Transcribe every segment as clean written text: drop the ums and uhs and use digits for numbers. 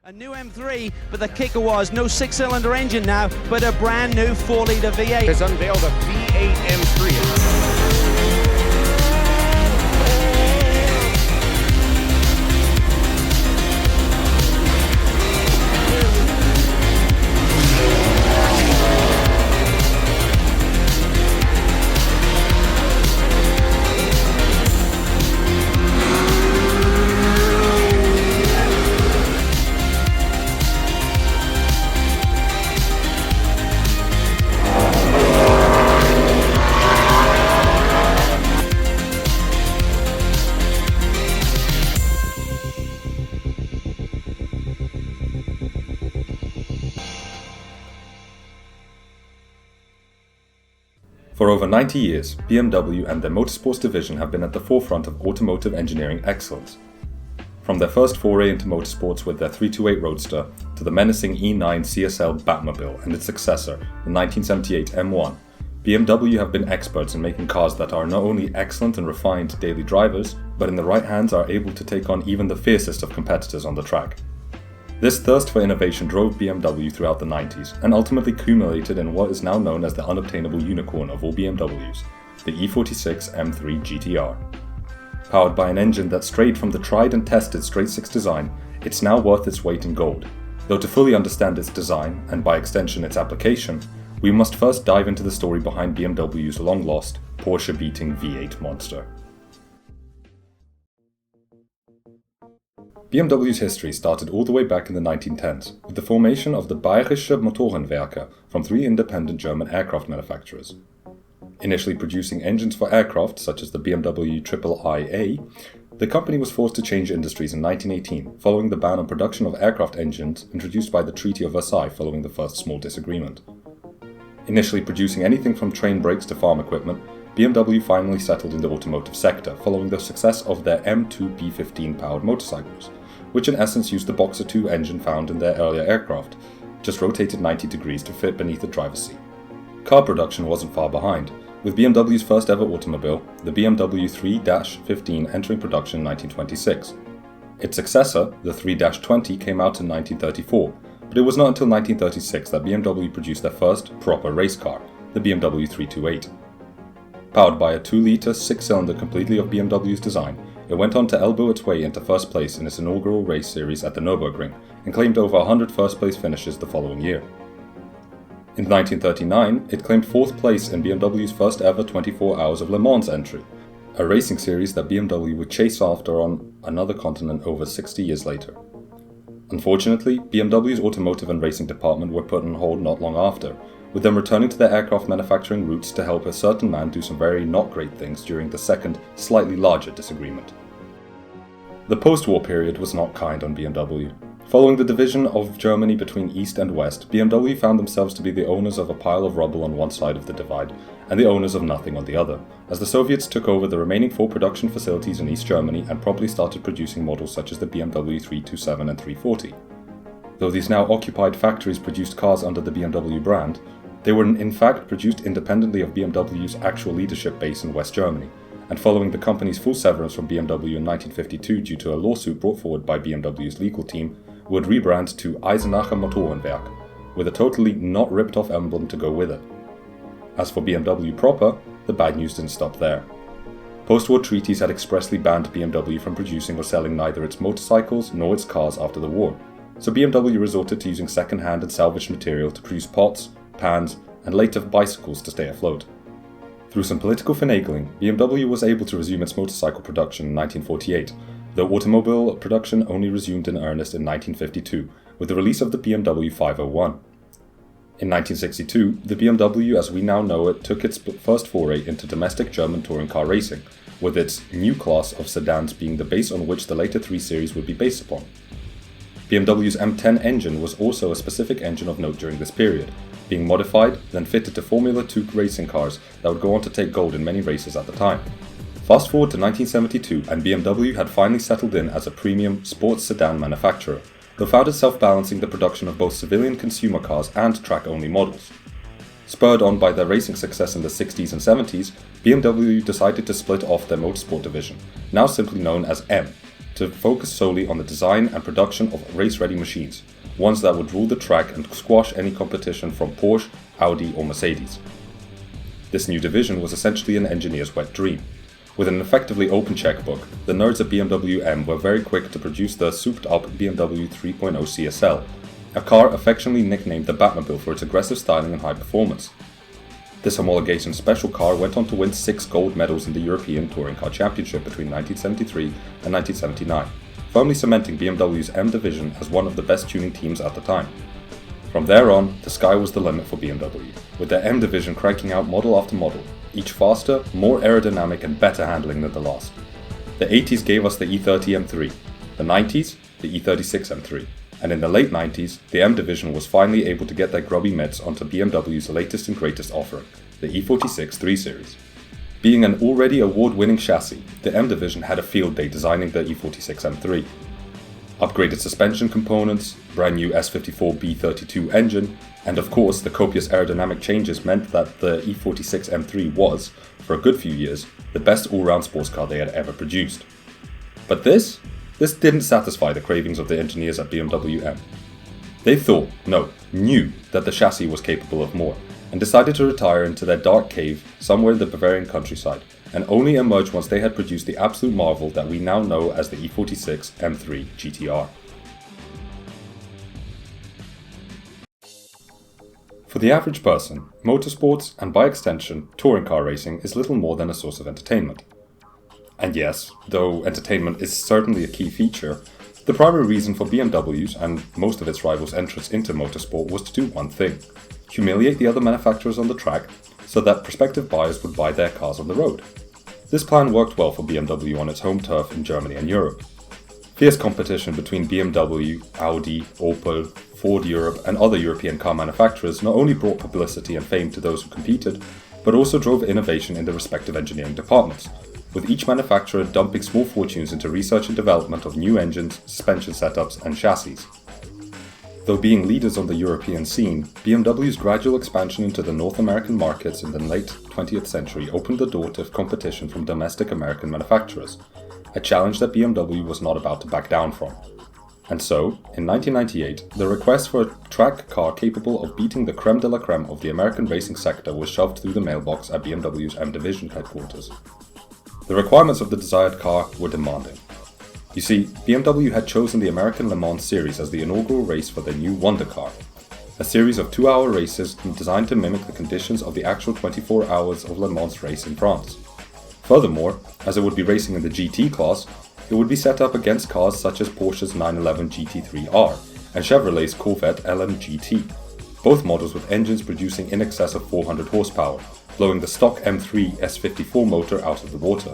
A new M3, but the kicker was no six-cylinder engine now, but a brand new 4-litre V8. Has unveiled a V8 M3. For over 90 years, BMW and their motorsports division have been at the forefront of automotive engineering excellence. From their first foray into motorsports with their 328 Roadster to the menacing E9 CSL Batmobile and its successor, the 1978 M1, BMW have been experts in making cars that are not only excellent and refined daily drivers, but in the right hands are able to take on even the fiercest of competitors on the track. This thirst for innovation drove BMW throughout the 90s and ultimately culminated in what is now known as the unobtainable unicorn of all BMWs, the E46 M3 GTR. Powered by an engine that strayed from the tried and tested straight-six design, it's now worth its weight in gold. Though to fully understand its design, and by extension its application, we must first dive into the story behind BMW's long-lost, Porsche-beating V8 monster. BMW's history started all the way back in the 1910s, with the formation of the Bayerische Motorenwerke from three independent German aircraft manufacturers. Initially producing engines for aircraft, such as the BMW III-A, the company was forced to change industries in 1918, following the ban on production of aircraft engines introduced by the Treaty of Versailles following the first small disagreement. Initially producing anything from train brakes to farm equipment, BMW finally settled in the automotive sector following the success of their M2 B15 powered motorcycles, which in essence used the Boxer II engine found in their earlier aircraft, just rotated 90 degrees to fit beneath the driver's seat. Car production wasn't far behind, with BMW's first ever automobile, the BMW 3-15, entering production in 1926. Its successor, the 3-20, came out in 1934, but it was not until 1936 that BMW produced their first proper race car, the BMW 328. Powered by a 2-litre 6-cylinder completely of BMW's design, it went on to elbow its way into first place in its inaugural race series at the Nürburgring and claimed over 100 first-place finishes the following year. In 1939, it claimed 4th place in BMW's first ever 24 Hours of Le Mans entry, a racing series that BMW would chase after on another continent over 60 years later. Unfortunately, BMW's automotive and racing department were put on hold not long after, with them returning to their aircraft manufacturing roots to help a certain man do some very not great things during the second, slightly larger disagreement. The post-war period was not kind on BMW. Following the division of Germany between East and West, BMW found themselves to be the owners of a pile of rubble on one side of the divide, and the owners of nothing on the other, as the Soviets took over the remaining 4 production facilities in East Germany and promptly started producing models such as the BMW 327 and 340. Though these now occupied factories produced cars under the BMW brand, they were in fact produced independently of BMW's actual leadership base in West Germany, and following the company's full severance from BMW in 1952 due to a lawsuit brought forward by BMW's legal team, would rebrand to Eisenacher Motorenwerk, with a totally not ripped off emblem to go with it. As for BMW proper, the bad news didn't stop there. Post-war treaties had expressly banned BMW from producing or selling neither its motorcycles nor its cars after the war, so BMW resorted to using second-hand and salvaged material to produce pots, pans, and later bicycles to stay afloat. Through some political finagling, BMW was able to resume its motorcycle production in 1948, though automobile production only resumed in earnest in 1952 with the release of the BMW 501. In 1962, the BMW as we now know it took its first foray into domestic German touring car racing, with its new class of sedans being the base on which the later 3 Series would be based upon. BMW's M10 engine was also a specific engine of note during this period, being modified, then fitted to Formula 2 racing cars that would go on to take gold in many races at the time. Fast forward to 1972 and BMW had finally settled in as a premium sports sedan manufacturer, though found itself balancing the production of both civilian consumer cars and track-only models. Spurred on by their racing success in the 60s and 70s, BMW decided to split off their motorsport division, now simply known as M, to to focus solely on the design and production of race-ready machines, ones that would rule the track and squash any competition from Porsche, Audi or Mercedes. This new division was essentially an engineer's wet dream. With an effectively open checkbook, the nerds at BMW M were very quick to produce the souped-up BMW 3.0 CSL, a car affectionately nicknamed the Batmobile for its aggressive styling and high performance. This homologation special car went on to win 6 gold medals in the European Touring Car Championship between 1973 and 1979, firmly cementing BMW's M division as one of the best tuning teams at the time. From there on, the sky was the limit for BMW, with their M division cranking out model after model, each faster, more aerodynamic and better handling than the last. The 80s gave us the E30 M3, the 90s, the E46 M3, and in the late 90s, the M division was finally able to get their grubby mitts onto BMW's latest and greatest offering, the E46 3 Series. Being an already award-winning chassis, the M division had a field day designing the E46 M3. Upgraded suspension components, brand new S54B32 engine, and of course the copious aerodynamic changes meant that the E46 M3 was, for a good few years, the best all-round sports car they had ever produced. But this didn't satisfy the cravings of the engineers at BMW M. They knew that the chassis was capable of more, and decided to retire into their dark cave somewhere in the Bavarian countryside, and only emerge once they had produced the absolute marvel that we now know as the E46 M3 GTR. For the average person, motorsports, and by extension, touring car racing is little more than a source of entertainment. And yes, though entertainment is certainly a key feature, the primary reason for BMW's and most of its rivals' entrance into motorsport was to do one thing: humiliate the other manufacturers on the track so that prospective buyers would buy their cars on the road. This plan worked well for BMW on its home turf in Germany and Europe. Fierce competition between BMW, Audi, Opel, Ford Europe and other European car manufacturers not only brought publicity and fame to those who competed, but also drove innovation in the respective engineering departments, with each manufacturer dumping small fortunes into research and development of new engines, suspension setups and chassis. Though being leaders on the European scene, BMW's gradual expansion into the North American markets in the late 20th century opened the door to competition from domestic American manufacturers, a challenge that BMW was not about to back down from. And so, in 1998, the request for a track car capable of beating the creme de la creme of the American racing sector was shoved through the mailbox at BMW's M Division headquarters. The requirements of the desired car were demanding. You see, BMW had chosen the American Le Mans Series as the inaugural race for their new Wonder Car, a series of 2-hour races designed to mimic the conditions of the actual 24 hours of Le Mans race in France. Furthermore, as it would be racing in the GT class, it would be set up against cars such as Porsche's 911 GT3R and Chevrolet's Corvette LM GT, both models with engines producing in excess of 400 horsepower, blowing the stock M3 S54 motor out of the water.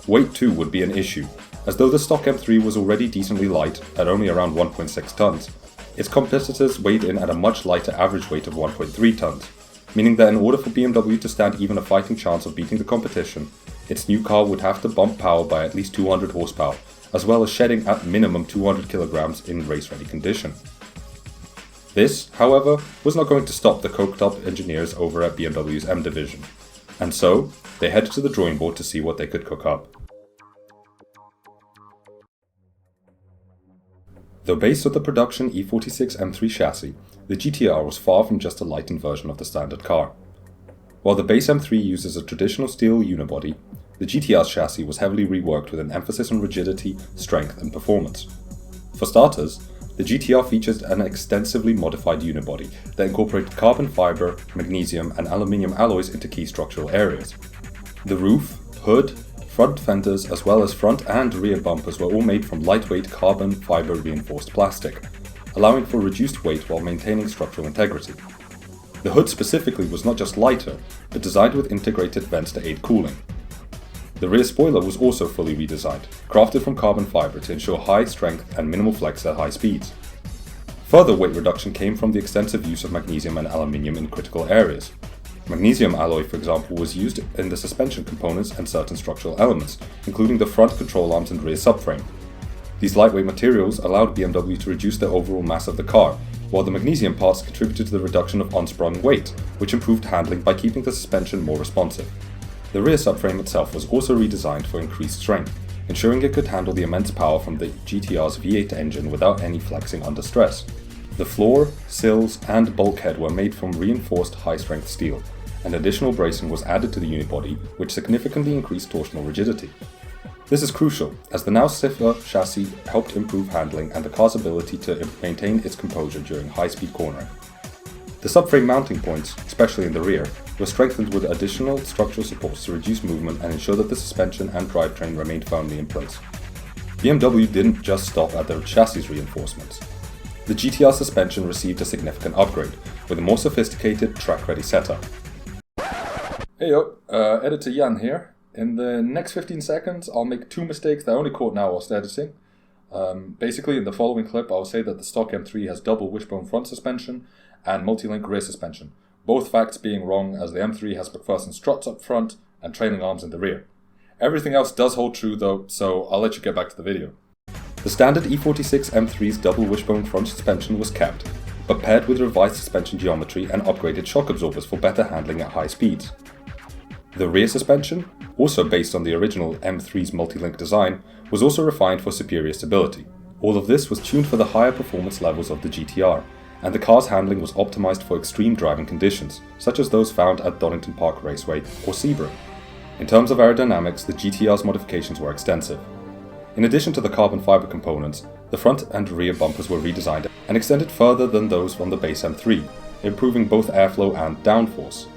Weight too would be an issue, as though the stock M3 was already decently light at only around 1.6 tons, its competitors weighed in at a much lighter average weight of 1.3 tons, meaning that in order for BMW to stand even a fighting chance of beating the competition, its new car would have to bump power by at least 200 horsepower, as well as shedding at minimum 200 kilograms in race-ready condition. This, however, was not going to stop the coked-up engineers over at BMW's M division, and so they headed to the drawing board to see what they could cook up. Though based on the production E46 M3 chassis, the GTR was far from just a lightened version of the standard car. While the base M3 uses a traditional steel unibody, the GTR's chassis was heavily reworked with an emphasis on rigidity, strength and performance. For starters, the GTR features an extensively modified unibody that incorporated carbon fiber, magnesium and aluminium alloys into key structural areas. The roof, hood, front fenders as well as front and rear bumpers were all made from lightweight carbon fiber reinforced plastic, allowing for reduced weight while maintaining structural integrity. The hood specifically was not just lighter, but designed with integrated vents to aid cooling. The rear spoiler was also fully redesigned, crafted from carbon fiber to ensure high strength and minimal flex at high speeds. Further weight reduction came from the extensive use of magnesium and aluminium in critical areas. Magnesium alloy, for example, was used in the suspension components and certain structural elements, including the front control arms and rear subframe. These lightweight materials allowed BMW to reduce the overall mass of the car, while the magnesium parts contributed to the reduction of unsprung weight, which improved handling by keeping the suspension more responsive. The rear subframe itself was also redesigned for increased strength, ensuring it could handle the immense power from the GTR's V8 engine without any flexing under stress. The floor, sills, and bulkhead were made from reinforced high-strength steel, and additional bracing was added to the unibody, which significantly increased torsional rigidity. This is crucial, as the now stiffer chassis helped improve handling and the car's ability to maintain its composure during high-speed cornering. The subframe mounting points, especially in the rear, were strengthened with additional structural supports to reduce movement and ensure that the suspension and drivetrain remained firmly in place. BMW didn't just stop at the chassis reinforcements. The GTR suspension received a significant upgrade, with a more sophisticated track-ready setup. Hey yo, editor Jan here. In the next 15 seconds I'll make two mistakes that I only caught now whilst editing. Basically in the following clip I'll say that the stock M3 has double wishbone front suspension and multi-link rear suspension, both facts being wrong as the M3 has McPherson struts up front and trailing arms in the rear. Everything else does hold true though, so I'll let you get back to the video. The standard E46 M3's double wishbone front suspension was kept, but paired with revised suspension geometry and upgraded shock absorbers for better handling at high speeds. The rear suspension, also based on the original M3's multi-link design, was also refined for superior stability. All of this was tuned for the higher performance levels of the GTR, and the car's handling was optimized for extreme driving conditions, such as those found at Donington Park Raceway or Sebring. In terms of aerodynamics, the GTR's modifications were extensive. In addition to the carbon fiber components, the front and rear bumpers were redesigned and extended further than those from the base M3, improving both airflow and downforce.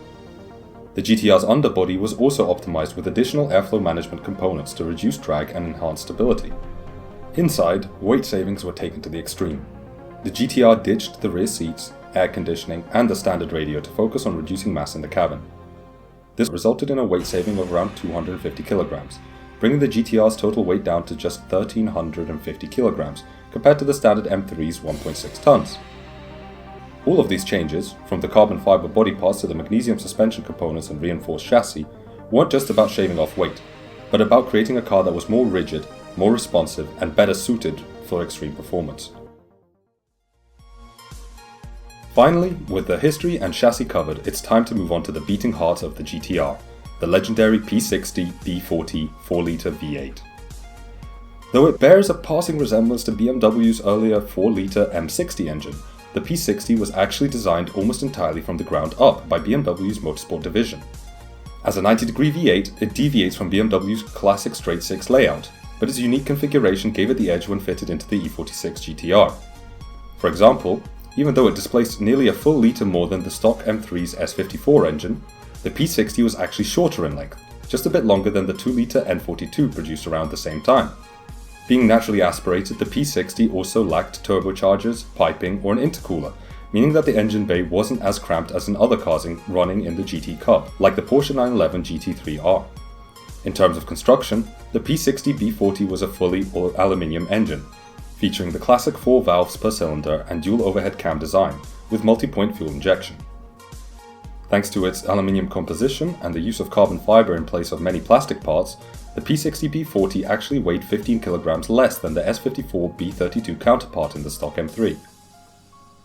The GTR's underbody was also optimized with additional airflow management components to reduce drag and enhance stability. Inside, weight savings were taken to the extreme. The GTR ditched the rear seats, air conditioning, and the standard radio to focus on reducing mass in the cabin. This resulted in a weight saving of around 250 kilograms, bringing the GTR's total weight down to just 1,350 kilograms, compared to the standard M3's 1.6 tons. All of these changes, from the carbon fiber body parts to the magnesium suspension components and reinforced chassis, weren't just about shaving off weight, but about creating a car that was more rigid, more responsive, and better suited for extreme performance. Finally, with the history and chassis covered, it's time to move on to the beating heart of the GTR, the legendary P60 V40 4-litre V8. Though it bears a passing resemblance to BMW's earlier 4-litre M60 engine, the P60 was actually designed almost entirely from the ground up by BMW's Motorsport division. As a 90-degree V8, it deviates from BMW's classic straight-six layout, but its unique configuration gave it the edge when fitted into the E46 GTR. For example, even though it displaced nearly a full litre more than the stock M3's S54 engine, the P60 was actually shorter in length, just a bit longer than the 2-litre N42 produced around the same time. Being naturally aspirated, the P60 also lacked turbochargers, piping, or an intercooler, meaning that the engine bay wasn't as cramped as in other cars running in the GT Cub, like the Porsche 911 GT3R. In terms of construction, the P60 B40 was a fully aluminium engine, featuring the classic 4 valves per cylinder and dual overhead cam design, with multi-point fuel injection. Thanks to its aluminium composition and the use of carbon fiber in place of many plastic parts, the P60 B40 actually weighed 15 kilograms less than the S54 B32 counterpart in the stock M3.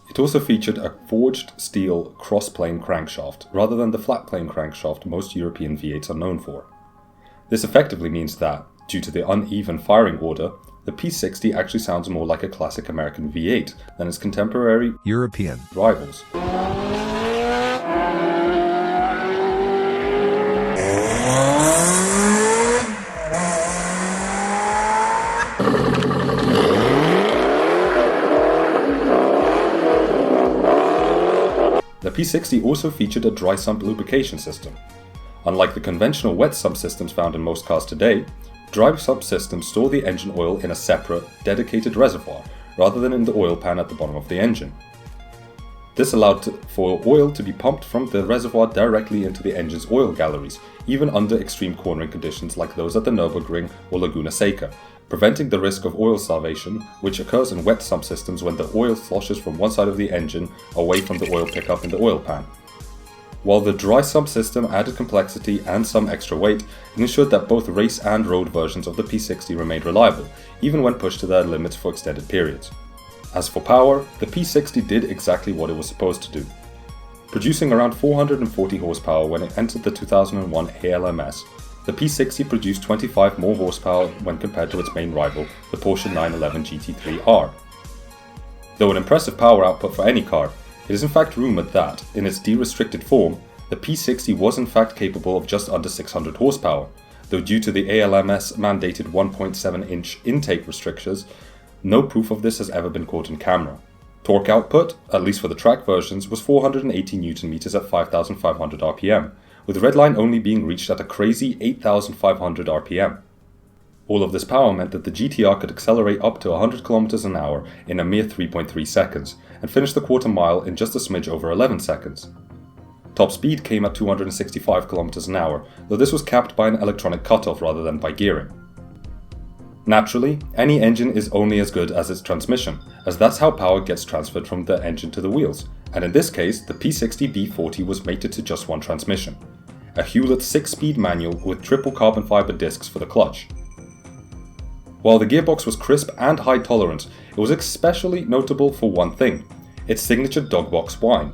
It also featured a forged steel crossplane crankshaft rather than the flatplane crankshaft most European V8s are known for. This effectively means that, due to the uneven firing order, the P60 actually sounds more like a classic American V8 than its contemporary European rivals. The P60 also featured a dry sump lubrication system. Unlike the conventional wet sump systems found in most cars today, dry sump systems store the engine oil in a separate, dedicated reservoir, rather than in the oil pan at the bottom of the engine. This allowed for oil to be pumped from the reservoir directly into the engine's oil galleries, even under extreme cornering conditions like those at the Nürburgring or Laguna Seca, preventing the risk of oil starvation, which occurs in wet sump systems when the oil sloshes from one side of the engine away from the oil pickup in the oil pan. While the dry sump system added complexity and some extra weight, it ensured that both race and road versions of the P60 remained reliable, even when pushed to their limits for extended periods. As for power, the P60 did exactly what it was supposed to do. Producing around 440 horsepower when it entered the 2001 ALMS, the P60 produced 25 more horsepower when compared to its main rival, the Porsche 911 GT3R. Though an impressive power output for any car, it is in fact rumoured that, in its de-restricted form, the P60 was in fact capable of just under 600 horsepower, though due to the ALMS mandated 1.7-inch intake restrictions, no proof of this has ever been caught in camera. Torque output, at least for the track versions, was 480 Nm at 5,500 RPM, with redline only being reached at a crazy 8,500 RPM. All of this power meant that the GTR could accelerate up to 100 km an hour in a mere 3.3 seconds, and finish the quarter mile in just a smidge over 11 seconds. Top speed came at 265 km an hour, though this was capped by an electronic cutoff rather than by gearing. Naturally, any engine is only as good as its transmission, as that's how power gets transferred from the engine to the wheels, and in this case the P60 B40 was mated to just one transmission, a Hewlett 6-speed manual with triple carbon fiber discs for the clutch. While the gearbox was crisp and high tolerance, it was especially notable for one thing: its signature dogbox whine.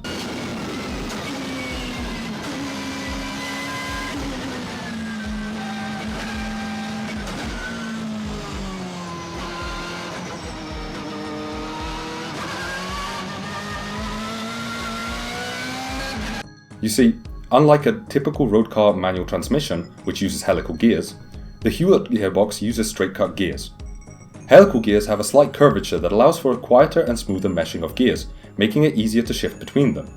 You see, unlike a typical road car manual transmission, which uses helical gears, the Hewlett gearbox uses straight-cut gears. Helical gears have a slight curvature that allows for a quieter and smoother meshing of gears, making it easier to shift between them.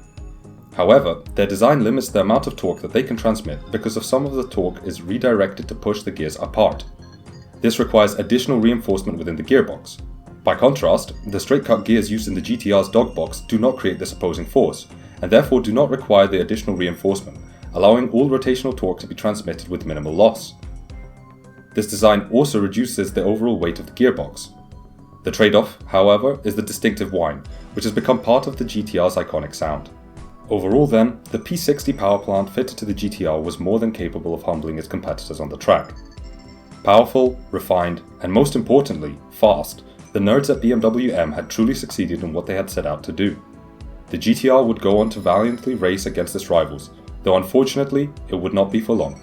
However, their design limits the amount of torque that they can transmit because of some of the torque is redirected to push the gears apart. This requires additional reinforcement within the gearbox. By contrast, the straight-cut gears used in the GTR's dogbox do not create this opposing force, and therefore do not require the additional reinforcement, allowing all rotational torque to be transmitted with minimal loss. This design also reduces the overall weight of the gearbox. The trade-off, however, is the distinctive whine, which has become part of the GTR's iconic sound. Overall then, the P60 power plant fitted to the GTR was more than capable of humbling its competitors on the track. Powerful, refined, and most importantly, fast, the nerds at BMW M had truly succeeded in what they had set out to do. The GTR would go on to valiantly race against its rivals, though unfortunately it would not be for long.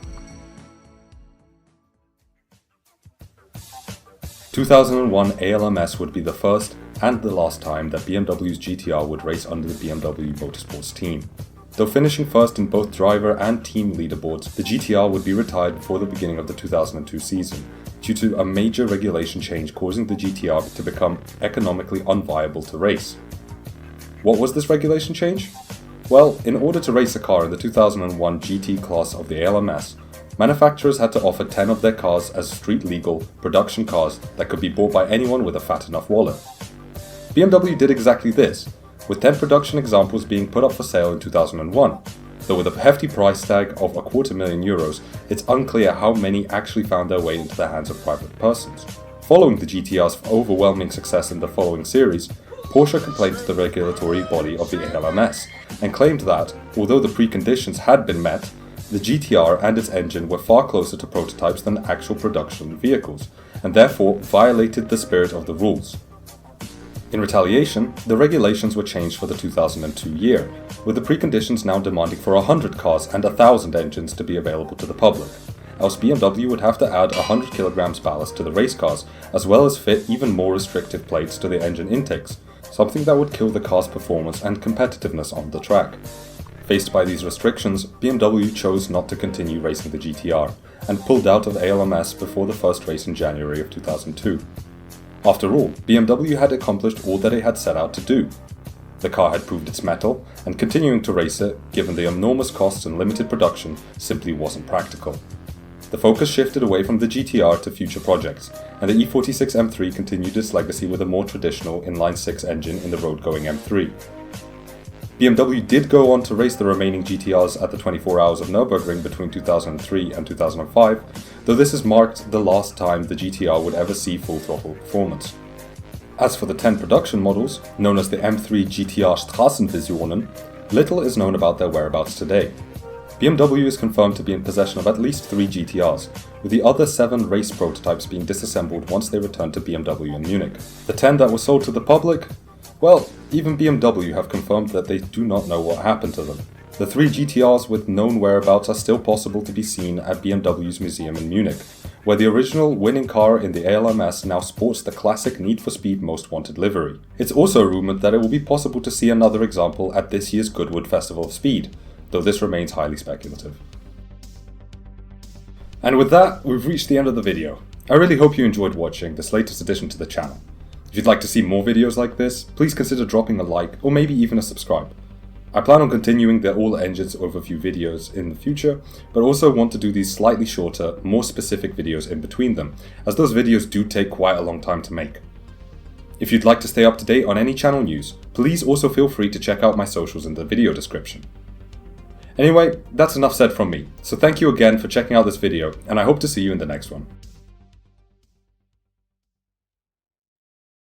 2001 ALMS would be the first and the last time that BMW's GTR would race under the BMW Motorsport's team. Though finishing first in both driver and team leaderboards, the GTR would be retired before the beginning of the 2002 season, due to a major regulation change causing the GTR to become economically unviable to race. What was this regulation change? Well, in order to race a car in the 2001 GT class of the ALMS, manufacturers had to offer 10 of their cars as street-legal production cars that could be bought by anyone with a fat enough wallet. BMW did exactly this, with 10 production examples being put up for sale in 2001, though with a hefty price tag of €250,000, it's unclear how many actually found their way into the hands of private persons. Following the GTR's overwhelming success in the following series, Porsche complained to the regulatory body of the ALMS and claimed that, although the preconditions had been met, the GTR and its engine were far closer to prototypes than actual production vehicles, and therefore violated the spirit of the rules. In retaliation, the regulations were changed for the 2002 year, with the preconditions now demanding for 100 cars and 1,000 engines to be available to the public, else BMW would have to add 100 kg ballast to the race cars, as well as fit even more restrictive plates to the engine intakes, something that would kill the car's performance and competitiveness on the track. Faced by these restrictions, BMW chose not to continue racing the GTR, and pulled out of ALMS before the first race in January of 2002. After all, BMW had accomplished all that it had set out to do. The car had proved its mettle, and continuing to race it, given the enormous costs and limited production, simply wasn't practical. The focus shifted away from the GTR to future projects, and the E46 M3 continued its legacy with a more traditional inline-six engine in the road-going M3. BMW did go on to race the remaining GTRs at the 24 Hours of Nürburgring between 2003 and 2005, though this has marked the last time the GTR would ever see full-throttle performance. As for the 10 production models, known as the M3 GTR Straßenvisionen, little is known about their whereabouts today. BMW is confirmed to be in possession of at least 3 GTRs, with the other 7 race prototypes being disassembled once they returned to BMW in Munich. The 10 that were sold to the public? Well, even BMW have confirmed that they do not know what happened to them. The 3 GTRs with known whereabouts are still possible to be seen at BMW's museum in Munich, where the original winning car in the ALMS now sports the classic Need for Speed Most Wanted livery. It's also rumoured that it will be possible to see another example at this year's Goodwood Festival of Speed, though this remains highly speculative. And with that, we've reached the end of the video. I really hope you enjoyed watching this latest addition to the channel. If you'd like to see more videos like this, please consider dropping a like or maybe even a subscribe. I plan on continuing the all engines overview videos in the future, but also want to do these slightly shorter, more specific videos in between them, as those videos do take quite a long time to make. If you'd like to stay up to date on any channel news, please also feel free to check out my socials in the video description. Anyway, that's enough said from me, so thank you again for checking out this video, and I hope to see you in the next one.